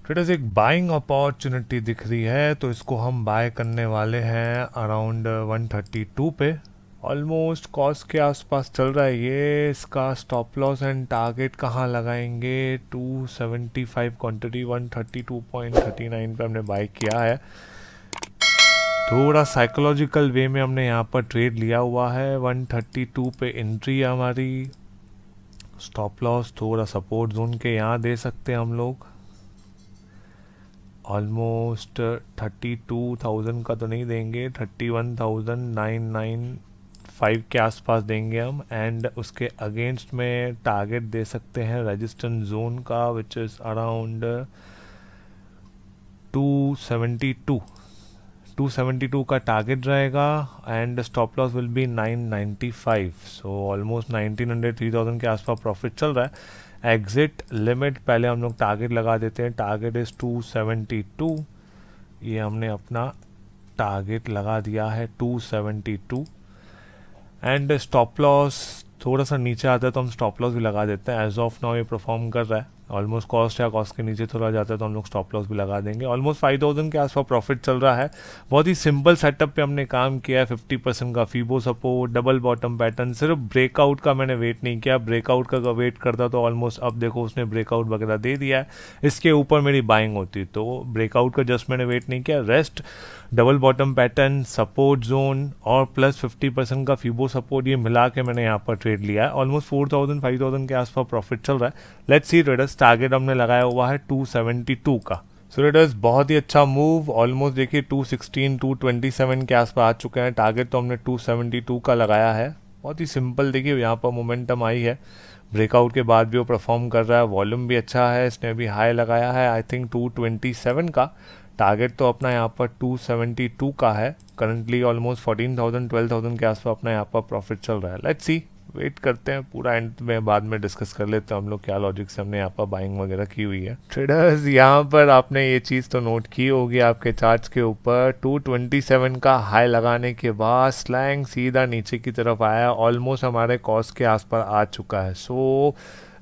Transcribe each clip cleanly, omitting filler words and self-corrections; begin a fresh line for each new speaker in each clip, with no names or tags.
Traders एक buying opportunity दिख रही है तो इसको हम बाय करने वाले हैं अराउंड 132 पे। ऑलमोस्ट कॉस्ट के आसपास चल रहा है ये। इसका स्टॉप लॉस एंड टारगेट कहाँ लगाएंगे? 275 क्वांटिटी 132.39 पे हमने बाय किया है। थोड़ा साइकोलॉजिकल वे में हमने यहाँ पर ट्रेड लिया हुआ है। 132 पे एंट्री है हमारी। स्टॉप लॉस थोड़ा सपोर्ट जोन के यहाँ दे सकते हैं हम लोग। ऑलमोस्ट 32,000 का तो नहीं देंगे, 31,995 के आसपास देंगे हम। एंड उसके अगेंस्ट में टारगेट दे सकते हैं रेजिस्टेंस जोन का, विच इज़ अराउंड 272 का टारगेट रहेगा। And stop loss will be 995। So almost 1900 3000 के आसपास प्रॉफिट चल रहा है। एग्जिट लिमिट पहले हम लोग टारगेट लगा देते हैं। Target is 272। ये हमने अपना टारगेट लगा दिया है 272। एंड स्टॉप लॉस थोड़ा सा नीचे आता है तो हम स्टॉप लॉस भी लगा देते हैं। एज ऑफ नाउ ये परफॉर्म कर रहा है। ऑलमोस्ट कॉस्ट या कॉस्ट के नीचे थोड़ा जाता है तो हम लोग स्टॉप लॉस भी लगा देंगे। ऑलमोस्ट 5000 के आसपास प्रॉफिट चल रहा है। बहुत ही सिंपल सेटअप पे हमने काम किया है। 50% का Fibo support, double bottom pattern. सिर्फ ब्रेकआउट का मैंने वेट नहीं किया। ब्रेकआउट का वेट करता तो ऑलमोस्ट अब देखो उसने ब्रेकआउट वगैरह दे दिया है। इसके ऊपर मेरी बाइंग होती तो ब्रेकआउट का जस्ट मैंने वेट नहीं किया। Rest double bottom pattern, support zone और प्लस 50% का फीबो सपोर्ट, ये मिला के मैंने यहाँ पर ट्रेड लिया है। ऑलमोस्ट 4000 5000 के आसपास प्रॉफिट चल रहा है। लेट्स सी ट्रेडर्स, टारगेट हमने लगाया हुआ है 272 का। सो ट्रेडर्स बहुत ही अच्छा मूव। ऑलमोस्ट देखिए 216 227 के आसपास आ चुके हैं। टारगेट तो हमने 272 का लगाया है। बहुत ही सिंपल, देखिए यहाँ पर मोमेंटम आई है। ब्रेकआउट के बाद भी वो परफॉर्म कर रहा है। वॉल्यूम भी अच्छा है। इसने अभी हाई लगाया है आई थिंक 227 का। टारगेट तो अपना यहाँ पर 272 का है। करंटली ऑलमोस्ट 14,000 12,000 के आसपास अपना यहाँ पर प्रॉफिट चल रहा है। लेट्स सी, वेट करते हैं पूरा, एंड में बाद में डिस्कस कर लेते हैं हम लोग क्या लॉजिक से हमने यहाँ पर बाइंग वगैरह की हुई है। ट्रेडर्स यहाँ पर आपने ये चीज़ तो नोट की होगी आपके चार्ट्स के ऊपर। 227 का हाई लगाने के बाद स्लैंग सीधा नीचे की तरफ आया। ऑलमोस्ट हमारे कॉस्ट के आसपास आ चुका है। सो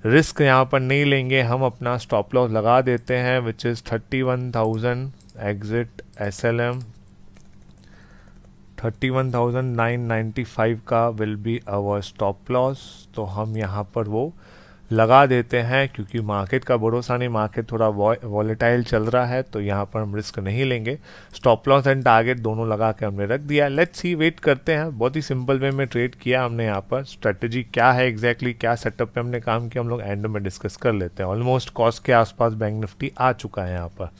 रिस्क यहाँ पर नहीं लेंगे हम। अपना स्टॉप लॉस लगा देते हैं विच इज़ 31,000। एग्जिट SLM 31,995 का will be our stop loss. तो हम यहाँ पर वो लगा देते हैं क्योंकि मार्केट का भरोसा नहीं, मार्केट थोड़ा वॉलेटाइल चल रहा है तो यहाँ पर हम रिस्क नहीं लेंगे। स्टॉप लॉस एंड टारगेट दोनों लगा के हमने रख दिया। लेट्स सी, वेट करते हैं। बहुत ही सिंपल वे में ट्रेड किया हमने यहाँ पर। स्ट्रेटेजी क्या है एग्जैक्टली, क्या सेटअप पे हमने काम किया, हम लोग एंड में डिस्कस कर लेते हैं। ऑलमोस्ट कॉस्ट के आसपास बैंक निफ्टी आ चुका है यहाँ पर।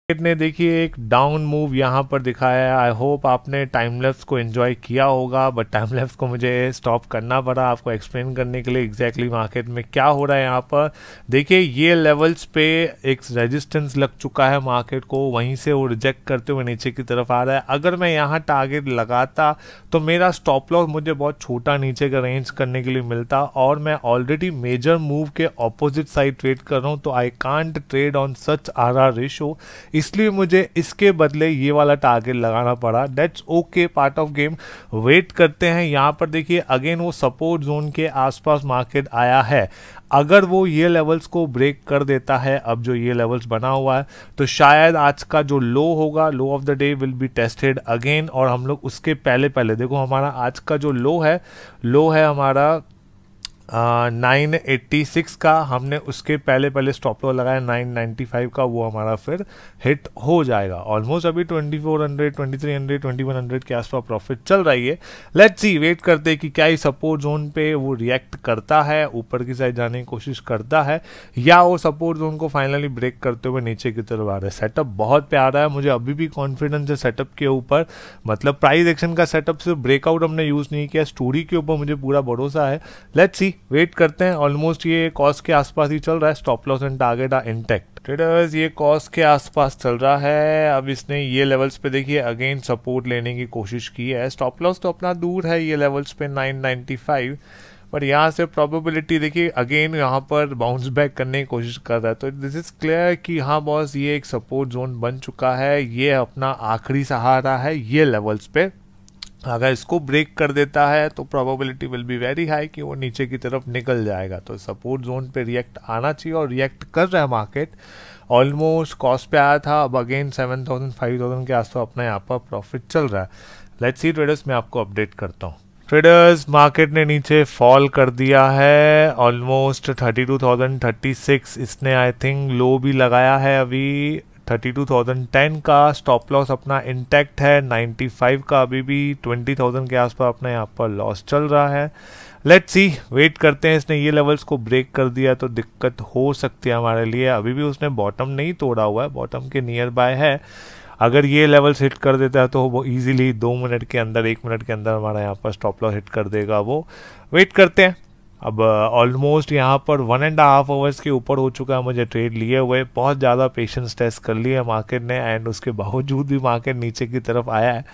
मार्केट ने देखिए एक डाउन मूव यहाँ पर दिखाया है। आई होप आपने टाइम लैप्स को एंजॉय किया होगा, बट टाइम लैप्स को मुझे स्टॉप करना पड़ा आपको एक्सप्लेन करने के लिए एग्जैक्टली मार्केट में क्या हो रहा है। यहाँ पर देखिए ये लेवल्स पे एक रेजिस्टेंस लग चुका है मार्केट को, वहीं से वो रिजेक्ट करते हुए नीचे की तरफ आ रहा है। अगर मैं यहाँ टारगेट लगाता तो मेरा स्टॉप लॉस मुझे बहुत छोटा नीचे का रेंज करने के लिए मिलता, और मैं ऑलरेडी मेजर मूव के ऑपोजिट साइड ट्रेड कर रहा हूँ तो I can't trade on such RR ratio. इसलिए मुझे इसके बदले ये वाला टारगेट लगाना पड़ा। That's okay, part of game. Wait करते हैं। यहाँ पर देखिए अगेन वो सपोर्ट जोन के आसपास मार्केट आया है। अगर वो ये लेवल्स को ब्रेक कर देता है, अब जो ये लेवल्स बना हुआ है, तो शायद आज का जो लो होगा, low of the day will be tested again. और हम लोग उसके पहले पहले देखो हमारा आज का जो लो है हमारा 986 का। हमने उसके पहले पहले स्टॉप लॉस लगाया 995 का, वो हमारा फिर हिट हो जाएगा। ऑलमोस्ट अभी 2400, 2300, 2100 के आसपास प्रॉफिट चल रही है। लेट्स सी, वेट करते हैं कि क्या ही सपोर्ट जोन पे वो रिएक्ट करता है, ऊपर की साइड जाने की कोशिश करता है, या वो सपोर्ट जोन को फाइनली ब्रेक करते हुए नीचे की तरफ आ रहा है। सेटअप बहुत प्यारा है, मुझे अभी भी कॉन्फिडेंस है सेटअप के ऊपर। मतलब प्राइस एक्शन का सेटअप सिर्फ ब्रेकआउट हमने यूज नहीं किया, स्टोरी के ऊपर मुझे पूरा भरोसा है। लेट्स सी, वेट करते हैं। ऑलमोस्ट ये कॉस्ट के आसपास ही चल रहा है। Stop loss and target are intact. Traders, ये कॉस्ट के आसपास चल रहा है। अब इसने ये लेवल्स पे देखिए अगेन सपोर्ट लेने की कोशिश की है। स्टॉप लॉस तो अपना दूर है ये लेवल्स पे 995, पर यहाँ से प्रोबेबिलिटी देखिए अगेन यहाँ पर बाउंस बैक करने की कोशिश कर रहा है। तो दिस इज क्लियर कि हाँ बॉस, ये एक सपोर्ट जोन बन चुका है। ये अपना आखिरी सहारा है ये लेवल्स पे। अगर इसको ब्रेक कर देता है तो probability will be very high कि वो नीचे की तरफ निकल जाएगा। तो सपोर्ट जोन पे रिएक्ट आना चाहिए और रिएक्ट कर रहा है मार्केट। ऑलमोस्ट कॉस्ट पे आया था, अब अगेन 7000 5000 के आसपास अपना यहाँ पर प्रॉफिट चल रहा है। लेट्स सी ट्रेडर्स, मैं आपको अपडेट करता हूँ। ट्रेडर्स, मार्केट ने नीचे फॉल कर दिया है ऑलमोस्ट 32,036। इसने आई थिंक लो भी लगाया है अभी 32,010 का। स्टॉप लॉस अपना इंटैक्ट है 95 का। अभी भी 20,000 के आसपास अपना यहाँ पर लॉस चल रहा है। लेट्स सी, वेट करते हैं। इसने ये लेवल्स को ब्रेक कर दिया तो दिक्कत हो सकती है हमारे लिए। अभी भी उसने बॉटम नहीं तोड़ा हुआ है, बॉटम के नियर बाय है। अगर ये लेवल्स हिट कर देता है तो वो इजीली 2 मिनट के अंदर, 1 मिनट के अंदर हमारा यहाँ पर स्टॉप लॉस हिट कर देगा वो। वेट करते हैं। अब ऑलमोस्ट यहाँ पर 1.5 आवर्स के ऊपर हो चुका है मुझे ट्रेड लिए हुए। बहुत ज़्यादा पेशेंस टेस्ट कर लिया है मार्केट ने, एंड उसके बावजूद भी मार्केट नीचे की तरफ आया है।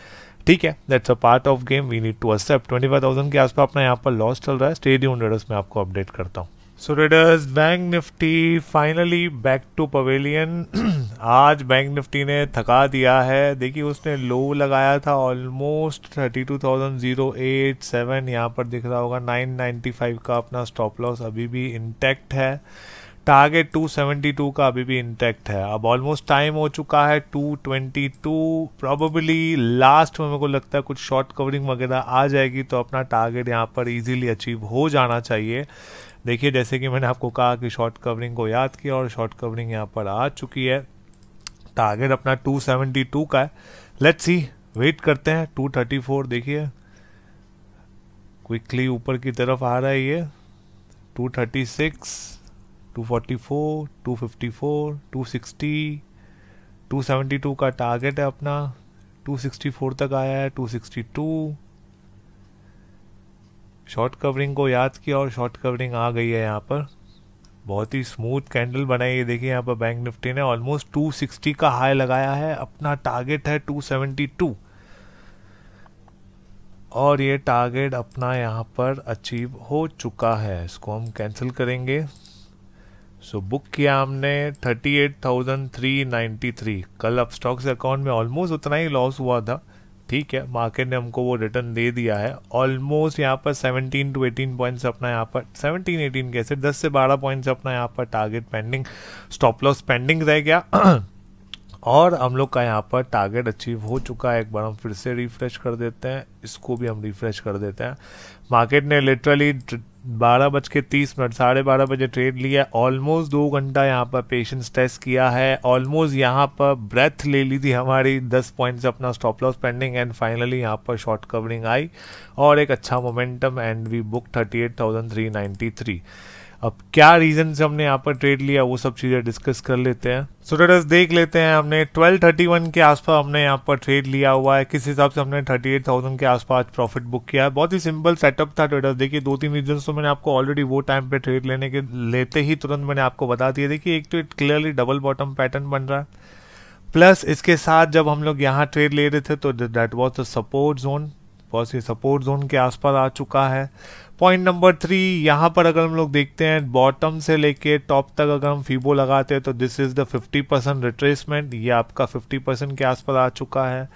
ठीक है, that's a part of game, we need to accept. 25,000 के आसपास अपना यहाँ पर लॉस चल रहा है। स्टे ट्यून्ड ट्रेडर्स, मैं आपको अपडेट करता हूँ। So traders, Bank Nifty finally back to pavilion. आज बैंक निफ्टी ने थका दिया है। देखिए उसने लो लगाया था ऑलमोस्ट 32,087, यहाँ पर दिख रहा होगा 995 का अपना स्टॉप लॉस अभी भी इंटैक्ट है। टारगेट 272 का अभी भी इंटैक्ट है। अब ऑलमोस्ट टाइम हो चुका है 222। प्रोबेबली लास्ट में मेरे को लगता है कुछ शॉर्ट कवरिंग वगैरह आ जाएगी तो अपना टारगेट यहाँ पर इजीली अचीव हो जाना चाहिए। देखिए जैसे कि मैंने आपको कहा कि शॉर्ट कवरिंग को याद किया और शॉर्ट कवरिंग यहाँ पर आ चुकी है। टारगेट अपना 272 का है। लेट्स सी, वेट करते हैं। 234 देखिए क्विकली ऊपर की तरफ आ रहा है ये। 236, 244, 254, 260, 272 का टारगेट है अपना। 264 तक आया है, 262। शॉर्ट कवरिंग को याद किया और शॉर्ट कवरिंग आ गई है यहाँ पर। बहुत ही स्मूथ कैंडल बनाई है। देखिए यहाँ पर बैंक निफ्टी ने ऑलमोस्ट 260 का हाई लगाया है। अपना टारगेट है 272 और ये टारगेट अपना यहाँ पर अचीव हो चुका है। इसको हम कैंसिल करेंगे। सो बुक किया हमने 38,393। कल अब स्टॉक्स अकाउंट में ऑलमोस्ट उतना ही लॉस हुआ था। ठीक है, मार्केट ने हमको वो रिटर्न दे दिया है। ऑलमोस्ट यहाँ पर 17 to 18 पॉइंट्स अपना यहाँ पर 17-18 कैसे 10 से 12 पॉइंट्स अपना यहाँ पर target pending, stop loss pending रह गया और हम लोग का यहाँ पर टारगेट अचीव हो चुका है। एक बार हम फिर से रिफ्रेश कर देते हैं, इसको भी हम रिफ्रेश कर देते हैं। मार्केट ने लिटरली 12:30 12:30 बजे ट्रेड लिया। ऑलमोस्ट 2 घंटा यहाँ पर पेशेंस टेस्ट किया है। ऑलमोस्ट यहाँ पर ब्रेथ ले ली थी हमारी। 10 पॉइंट्स अपना stop loss pending and finally यहाँ पर शॉर्ट कवरिंग आई और एक अच्छा मोमेंटम एंड वी बुक 38,393। अब क्या रीजन से हमने यहाँ पर ट्रेड लिया वो सब चीजें डिस्कस कर लेते हैं। सो ट्रेडर्स देख लेते हैं। हमने 1231 के आसपास हमने यहाँ पर ट्रेड लिया हुआ है। किस हिसाब से हमने 38,000 के आसपास प्रॉफिट बुक किया है। बहुत ही सिंपल सेटअप था ट्रेडर्स। देखिए 2-3 रीजन तो मैंने आपको ऑलरेडी वो टाइम पे ट्रेड लेते ही तुरंत मैंने आपको बता दिया। देखिए एक तो it clearly double bottom pattern बन रहा है, प्लस इसके साथ जब हम लोग यहाँ ट्रेड ले रहे थे तो that was the support zone. बस ये सपोर्ट जोन के आसपास आ चुका है। पॉइंट नंबर 3, यहाँ पर अगर हम लोग देखते हैं बॉटम से लेके टॉप तक अगर हम फीबो लगाते हैं तो दिस इज द 50% रिट्रेसमेंट, ये आपका 50% के आसपास आ चुका है।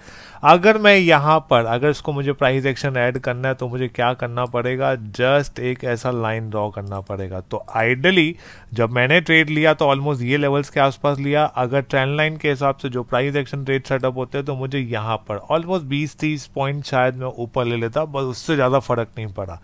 अगर मैं यहाँ पर अगर इसको मुझे प्राइस एक्शन ऐड करना है तो मुझे क्या करना पड़ेगा, जस्ट एक ऐसा लाइन ड्रॉ करना पड़ेगा। तो आइडली जब मैंने ट्रेड लिया तो ऑलमोस्ट ये लेवल्स के आसपास लिया। अगर ट्रेंड लाइन के हिसाब से जो प्राइस एक्शन ट्रेड सेटअप होते हैं तो मुझे यहाँ पर ऑलमोस्ट 20-30 पॉइंट शायद मैं ऊपर ले लेता, बस उससे ज़्यादा फर्क नहीं पड़ा।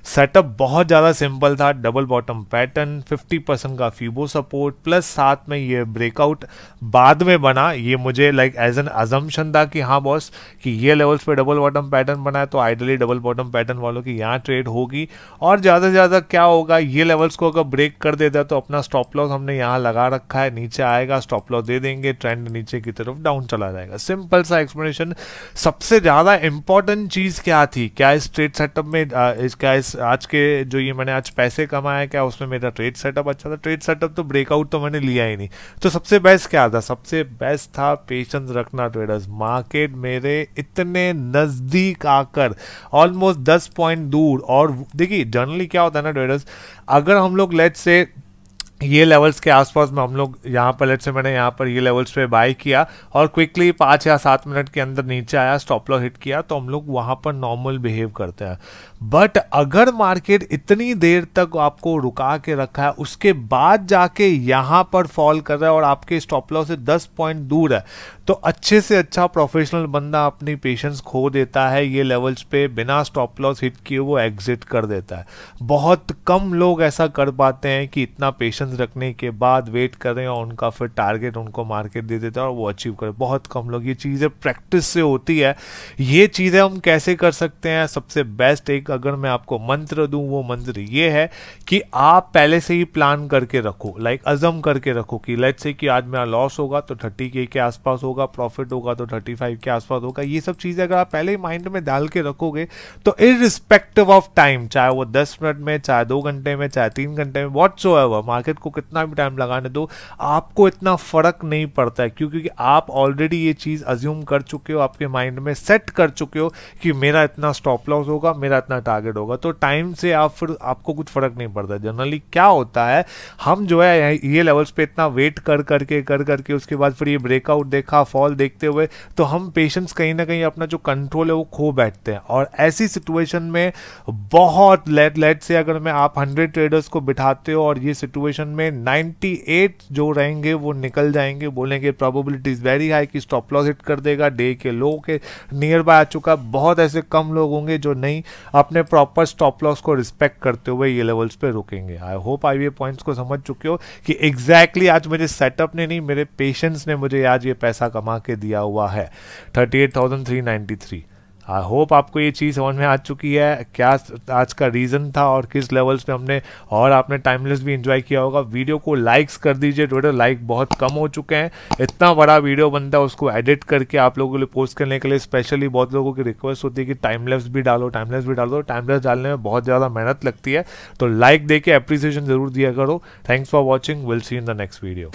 सेटअप बहुत ज़्यादा सिंपल था, डबल बॉटम पैटर्न, 50% का फीबो सपोर्ट प्लस साथ में ये ब्रेकआउट बाद में बना। ये मुझे लाइक एज एन अजम्पशन था कि हाँ बॉस कि ये लेवल्स पे डबल बॉटम पैटर्न बना है तो आइडली डबल बॉटम पैटर्न वालों की यहाँ ट्रेड होगी। और ज़्यादा से ज़्यादा क्या होगा, ये लेवल्स को अगर ब्रेक कर देता है तो अपना स्टॉप लॉस हमने यहाँ लगा रखा है, नीचे आएगा स्टॉप लॉस दे देंगे, ट्रेंड नीचे की तरफ डाउन चला जाएगा। सिंपल सा एक्सप्लेनेशन। सबसे ज़्यादा इंपॉर्टेंट चीज़ क्या थी, क्या इस ट्रेड सेटअप में क्या इस आज के जो ये मैंने आज पैसे कमाए क्या उसमें मेरा ट्रेड सेटअप अच्छा था? ट्रेड सेटअप तो ब्रेकआउट तो मैंने लिया ही नहीं। तो सबसे बेस्ट क्या था? सबसे बेस्ट था पेशेंस रखना ट्रेडर्स। मार्केट मेरे इतने नजदीक आकर ऑलमोस्ट 10 पॉइंट दूर, और देखिए जनरली क्या होता है ना ट्रेडर्स, अगर हम लोग लेट्स से ये लेवल्स के आसपास में हम लोग यहाँ पर लेट्स से मैंने यहाँ पर ये लेवल्स पे बाय किया और क्विकली 5 या 7 मिनट के अंदर नीचे आया, स्टॉप लॉस हिट किया, तो हम लोग वहाँ पर नॉर्मल बिहेव करते हैं। बट अगर मार्केट इतनी देर तक आपको रुका के रखा है, उसके बाद जाके यहाँ पर फॉल कर रहा है और आपके स्टॉप लॉस से 10 पॉइंट दूर है, तो अच्छे से अच्छा प्रोफेशनल बंदा अपनी पेशेंस खो देता है। ये लेवल्स पे बिना स्टॉप लॉस हिट किए वो एग्जिट कर देता है। बहुत कम लोग ऐसा कर पाते हैं कि इतना पेशेंस रखने के बाद वेट करें और उनका फिर टारगेट उनको मार्केट दे देता है और वो अचीव करें। बहुत कम लोग, ये चीज़ें प्रैक्टिस से होती है। ये चीज़ें हम कैसे कर सकते हैं? सबसे बेस्ट एक अगर मैं आपको मंत्र दूं, वो मंत्र ये है कि आप पहले से ही प्लान करके रखो, लाइक अजम करके रखो कि लेट्स से कि आज मेरा लॉस होगा तो 30K के आसपास होगा, प्रॉफिट होगा तो 35 के आसपास होगा। ये सब चीज़ें अगर आप पहले ही माइंड में डाल के रखोगे तो इररिस्पेक्टिव ऑफ टाइम, चाहे वो 10 मिनट में, चाहे 2 घंटे में, चाहे 3 घंटे में, व्हाटसोएवर, मार्केट को कितना भी टाइम लगाने दो, आपको इतना फर्क नहीं पड़ता है। क्योंकि आप ऑलरेडी ये चीज़ अज्यूम कर चुके हो, आपके माइंड में सेट कर चुके हो कि मेरा इतना स्टॉप लॉस होगा, मेरा इतना टारगेट होगा, तो टाइम से आप फिर आपको कुछ फर्क नहीं पड़ता। जनरली क्या होता है, हम जो है ये लेवल्स पे इतना वेट कर करके उसके बाद फिर ये ब्रेकआउट देखा, फॉल देखते हुए, तो हम पेशेंस कहीं ना कहीं अपना जो कंट्रोल है वो खो बैठते हैं। और ऐसी सिचुएशन में बहुत लेट से अगर मैं आप 100 ट्रेडर्स को बिठाते हो और ये सिचुएशन में 98 जो रहेंगे वो निकल जाएंगे, बोलेंगे प्रोबेबिलिटी इज वेरी हाई कि स्टॉप लॉस हिट कर देगा, डे के लो के नियर बाय आ चुका। बहुत ऐसे कम लोग होंगे जो नहीं अपने प्रॉपर स्टॉप लॉस को रिस्पेक्ट करते हुए ये लेवल्स पे रुकेंगे। आई होप आप ये पॉइंट्स को समझ चुके हो कि एग्जैक्टली आज मुझे सेटअप ने नहीं, मेरे पेशेंस ने मुझे आज ये पैसा कमा के दिया हुआ है, 38,393। आई होप आपको ये चीज़ समझ में आ चुकी है क्या आज का रीज़न था और किस लेवल्स पे हमने, और आपने टाइमलेस भी एंजॉय किया होगा। वीडियो को लाइक्स कर दीजिए, ट्विटर लाइक बहुत कम हो चुके हैं। इतना बड़ा वीडियो बनता है, उसको एडिट करके आप लोगों के लिए पोस्ट करने के लिए स्पेशली बहुत लोगों की रिक्वेस्ट होती है कि टाइमलेस भी डालो, टाइमलेस भी डालो। टाइमलेस डालने में बहुत ज़्यादा मेहनत लगती है, तो लाइक दे के अप्रिसिएशन जरूर दिया करो। Thanks for watching, will see in the next video.